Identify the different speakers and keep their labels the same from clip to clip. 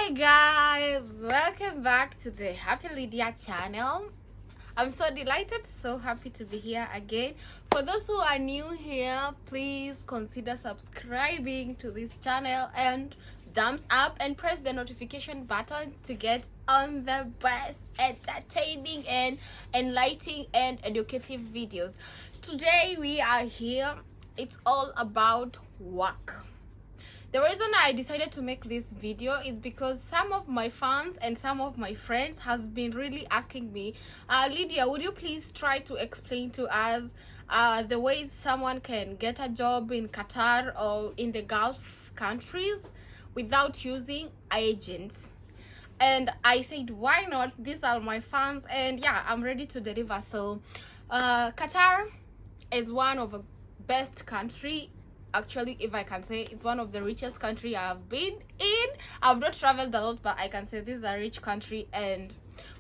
Speaker 1: Hi guys, welcome back to the Happy Lydia channel. I'm so delighted, so happy to be here again. For those who are new here, please consider subscribing to this channel and thumbs up and press the notification button to get on the best entertaining and enlightening and educative videos. Today we are here, it's all about work. The reason I decided to make this video is because some of my fans and some of my friends has been really asking me, Lydia, would you please try to explain to us the ways someone can get a job in Qatar or in the Gulf countries without using agents? And I said, why not? These are my fans, and yeah, I'm ready to deliver. So Qatar is one of the best country. Actually, if I can say, it's one of the richest country I've been in. I've not traveled a lot, but I can say this is a rich country, and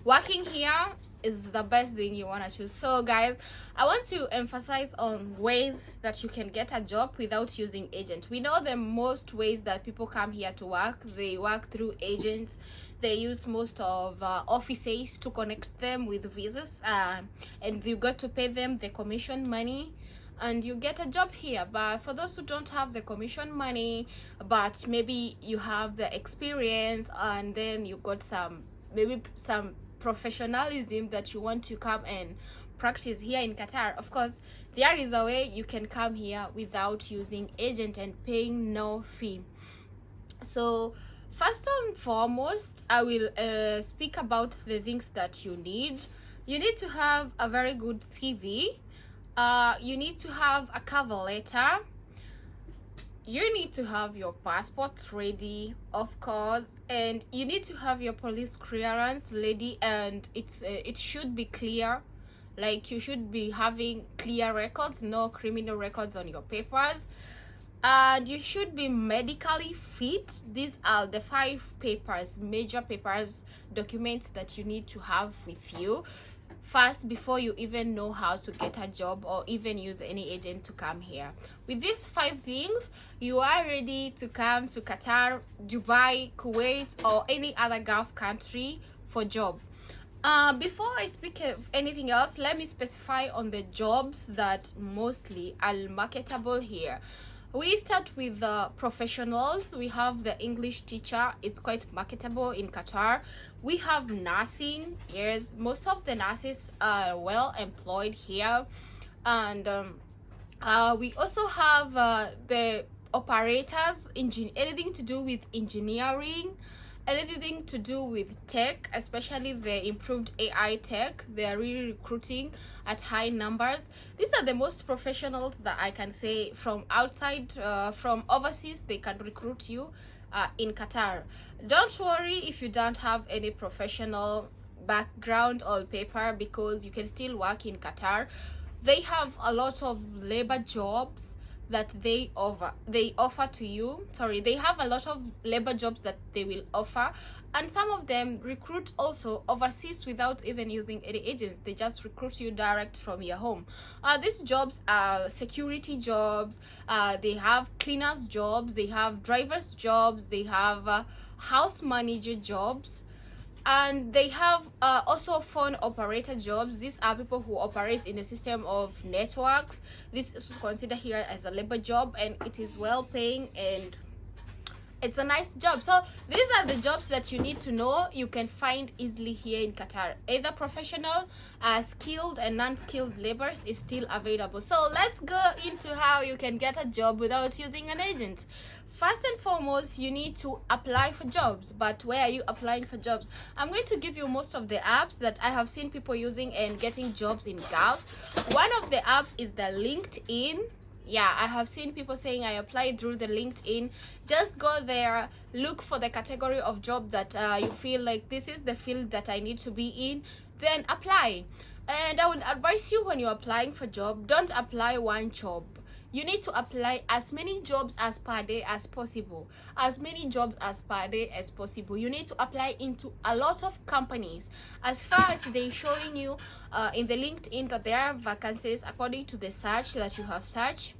Speaker 1: working here is the best thing you want to choose. So guys, I want to emphasize on ways that you can get a job without using agent. We know the most ways that people come here to work, they work through agents. They use most of offices to connect them with visas, and you got to pay them the commission money and you get a job here. But for those who don't have the commission money, but maybe you have the experience and then you got maybe some professionalism that you want to come and practice here in Qatar, of course there is a way you can come here without using agent and paying no fee. So first and foremost, I will speak about the things that you need. You need to have a very good CV. You need to have a cover letter. You need to have your passport ready, of course, and you need to have your police clearance ready, and it should be clear. Like, you should be having clear records, no criminal records on your papers, and you should be medically fit. These are the 5 major papers, documents that you need to have with you first before you even know how to get a job or even use any agent to come here. With these 5 things, you are ready to come to Qatar, Dubai, Kuwait, or any other Gulf country for job. Before I speak of anything else, let me specify on the jobs that mostly are marketable here. We start with the professionals. We have the English teacher, it's quite marketable in Qatar. We have nursing. Yes, most of the nurses are well employed here. And we also have the operators, anything to do with engineering, anything to do with tech, especially the improved AI tech. They are really recruiting at high numbers. These are the most professionals that I can say from outside, from overseas. They can recruit you in Qatar. Don't worry if you don't have any professional background or paper, because you can still work in Qatar. They have a lot of labor jobs that they offer to you. Sorry, they have a lot of labor jobs that they will offer, and some of them recruit also overseas without even using any agents. They just recruit you direct from your home. These jobs are security jobs, they have cleaners jobs, they have drivers jobs, they have house manager jobs, and they have also phone operator jobs. These are people who operate in a system of networks. This is considered here as a labor job, and it is well paying and it's a nice job. So these are the jobs that you need to know you can find easily here in Qatar. Either professional, skilled and non-skilled laborers is still available. So let's go into how you can get a job without using an agent. First and foremost, you need to apply for jobs. But where are you applying for jobs? I'm going to give you most of the apps that I have seen people using and getting jobs in Gulf. One of the apps is the LinkedIn. Yeah, I have seen people saying I applied through the LinkedIn. Just go there, look for the category of job that you feel like this is the field that I need to be in, then apply. And I would advise you, when you're applying for job, don't apply one job. You need to apply as many jobs as per day as possible. As many jobs as per day as possible. You need to apply into a lot of companies. As far as they're showing you in the LinkedIn that there are vacancies according to the search that you have searched,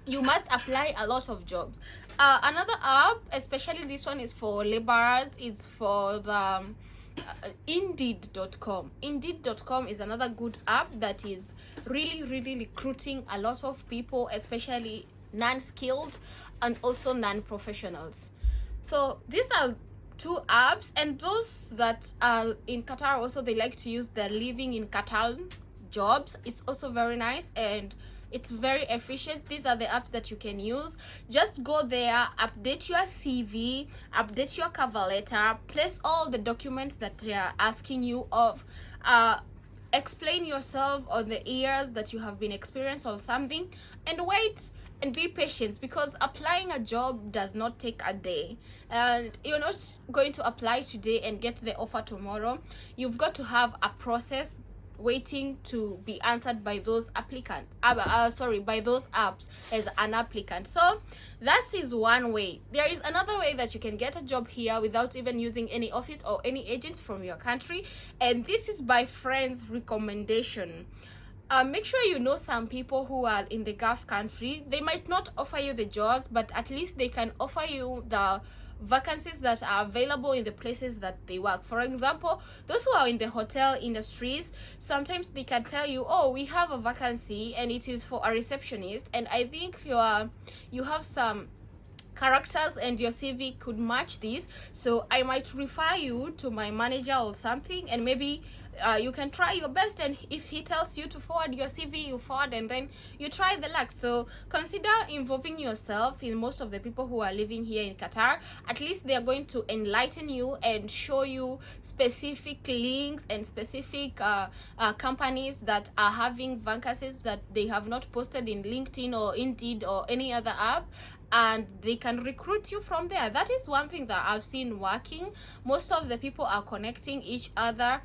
Speaker 1: you must apply a lot of jobs. Another app, especially this one is for laborers, is for the Indeed.com. Indeed.com is another good app that is really recruiting a lot of people, especially non-skilled and also non-professionals. So these are two apps, and those that are in Qatar also, they like to use the living in Qatar jobs. It's also very nice and it's very efficient. These are the apps that you can use. Just go there, update your CV, update your cover letter, place all the documents that they are asking you of, explain yourself on the years that you have been experienced or something, and wait and be patient, because applying a job does not take a day, and you're not going to apply today and get the offer tomorrow. You've got to have a process waiting to be answered by those applicants, by those apps as an applicant. So that is one way. There is another way that you can get a job here without even using any office or any agents from your country, and this is by friends recommendation. Make sure you know some people who are in the Gulf country. They might not offer you the jobs, but at least they can offer you the vacancies that are available in the places that they work. For example, those who are in the hotel industries, sometimes they can tell you, oh, we have a vacancy and it is for a receptionist, and I think you have some characters and your CV could match this, so I might refer you to my manager or something, and maybe you can try your best, and if he tells you to forward your CV, you forward, and then you try the luck. So consider involving yourself in most of the people who are living here in Qatar. At least they are going to enlighten you and show you specific links and specific companies that are having vacancies that they have not posted in LinkedIn or Indeed or any other app, and they can recruit you from there. That is one thing that I've seen working. Most of the people are connecting each other,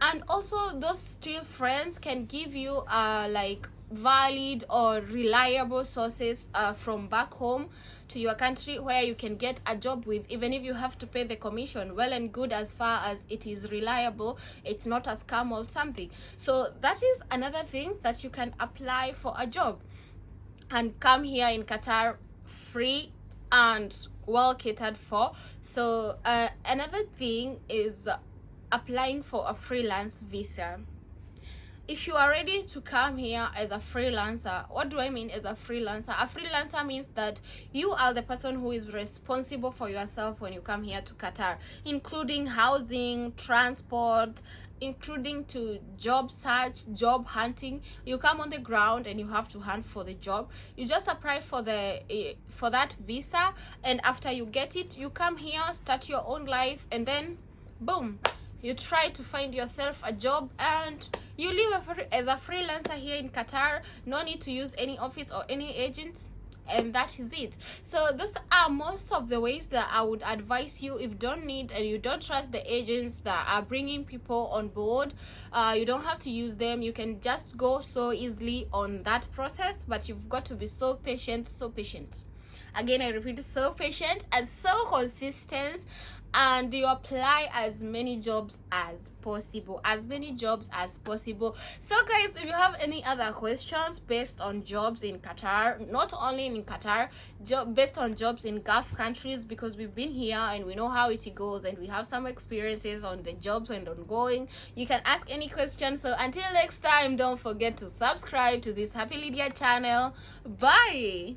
Speaker 1: and also those still friends can give you like valid or reliable sources from back home to your country, where you can get a job with, even if you have to pay the commission. Well and good, as far as it is reliable, it's not a scam or something. So that is another thing that you can apply for a job and come here in Qatar free and well catered for. So another thing is applying for a freelance visa. If you are ready to come here as a freelancer, what do I mean as a freelancer? A freelancer means that you are the person who is responsible for yourself when you come here to Qatar, including housing, transport, including to job search, job hunting. You come on the ground and you have to hunt for the job. You just apply for that visa, and after you get it, you come here, start your own life, and then boom, you try to find yourself a job and you live as a freelancer here in Qatar. No need to use any office or any agent, and that is it. So those are most of the ways that I would advise you. If you don't need and you don't trust the agents that are bringing people on board, you don't have to use them. You can just go so easily on that process, but you've got to be so patient. Again, I repeat, so patient and so consistent, and you apply as many jobs as possible. So guys, if you have any other questions based on jobs in Qatar, not only in Qatar, based on jobs in Gulf countries, because we've been here and we know how it goes and we have some experiences on the jobs and ongoing, you can ask any questions. So until next time, don't forget to subscribe to this Happy Lydia channel. Bye.